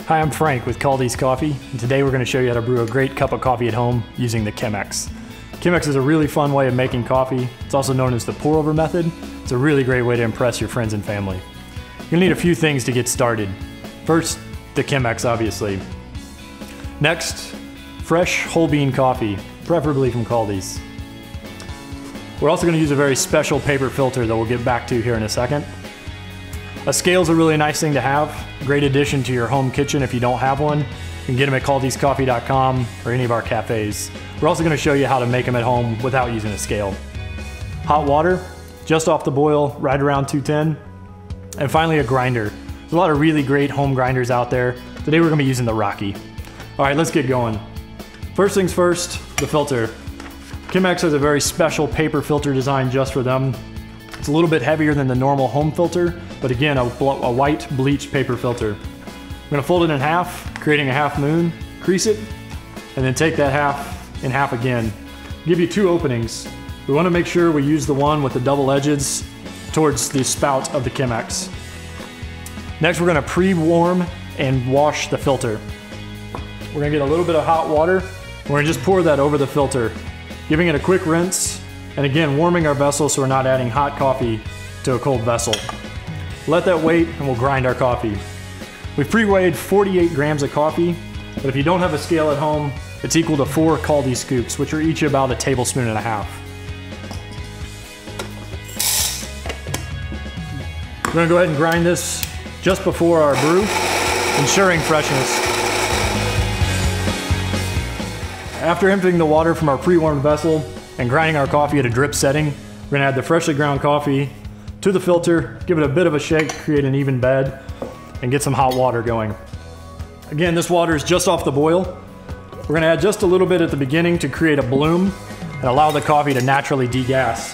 Hi, I'm Frank with Kaldi's Coffee, and today we're going to show you how to brew a great cup of coffee at home using the Chemex. Chemex is a really fun way of making coffee. It's also known as the pour-over method. It's a really great way to impress your friends and family. You'll need a few things to get started. First, the Chemex, obviously. Next, fresh whole bean coffee, preferably from Kaldi's. We're also going to use a very special paper filter that we'll get back to here in a second. A scale is a really nice thing to have. Great addition to your home kitchen if you don't have one. You can get them at kaldiscoffee.com or any of our cafes. We're also going to show you how to make them at home without using a scale. Hot water, just off the boil, right around 210. And finally, a grinder. There's a lot of really great home grinders out there. Today we're going to be using the Rocky. All right, let's get going. First things first, the filter. Chemex has a very special paper filter designed just for them. It's a little bit heavier than the normal home filter, but again, a white bleached paper filter. I'm gonna fold it in half, creating a half moon, crease it, and then take that half in half again. Give you two openings. We wanna make sure we use the one with the double edges towards the spout of the Chemex. Next, we're gonna pre-warm and wash the filter. We're gonna get a little bit of hot water. We're gonna just pour that over the filter, giving it a quick rinse, and again, warming our vessel so we're not adding hot coffee to a cold vessel. Let that wait and we'll grind our coffee. We've pre-weighed 48 grams of coffee, but if you don't have a scale at home, it's equal to 4 Kaldi scoops, which are each about a tablespoon and a half. We're gonna go ahead and grind this just before our brew, ensuring freshness. After emptying the water from our pre-warmed vessel and grinding our coffee at a drip setting, we're gonna add the freshly ground coffee to the filter, give it a bit of a shake, create an even bed, and get some hot water going. Again, this water is just off the boil. We're gonna add just a little bit at the beginning to create a bloom and allow the coffee to naturally degas.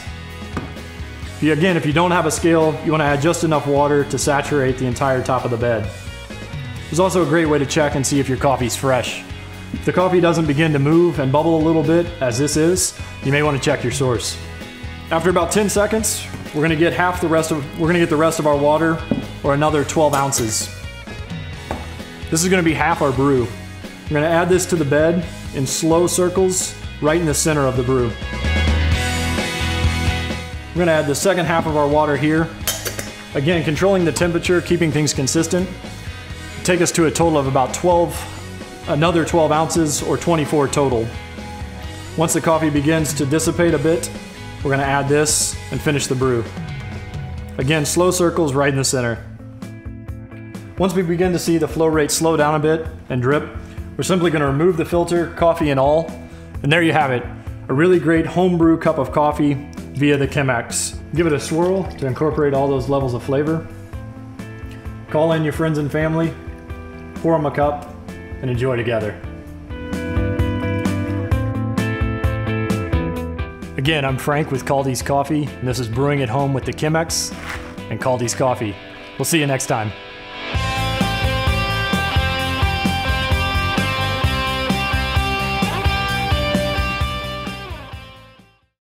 Again, if you don't have a scale, you wanna add just enough water to saturate the entire top of the bed. There's also a great way to check and see if your coffee's fresh. If the coffee doesn't begin to move and bubble a little bit, as this is, you may want to check your source. After about 10 seconds, we're going to get the rest of our water, or another 12 ounces. This is going to be half our brew. We're going to add this to the bed in slow circles, right in the center of the brew. We're going to add the second half of our water here. Again, controlling the temperature, keeping things consistent. Take us to a total of about another 12 ounces or 24 total. Once the coffee begins to dissipate a bit, we're going to add this and finish the brew. Again, slow circles right in the center. Once we begin to see the flow rate slow down a bit and drip, we're simply going to remove the filter, coffee and all, and there you have it, a really great home brew cup of coffee via the Chemex. Give it a swirl to incorporate all those levels of flavor. Call in your friends and family, pour them a cup, and enjoy together. Again, I'm Frank with Kaldi's Coffee, and this is Brewing at Home with the Chemex and Kaldi's Coffee. We'll see you next time.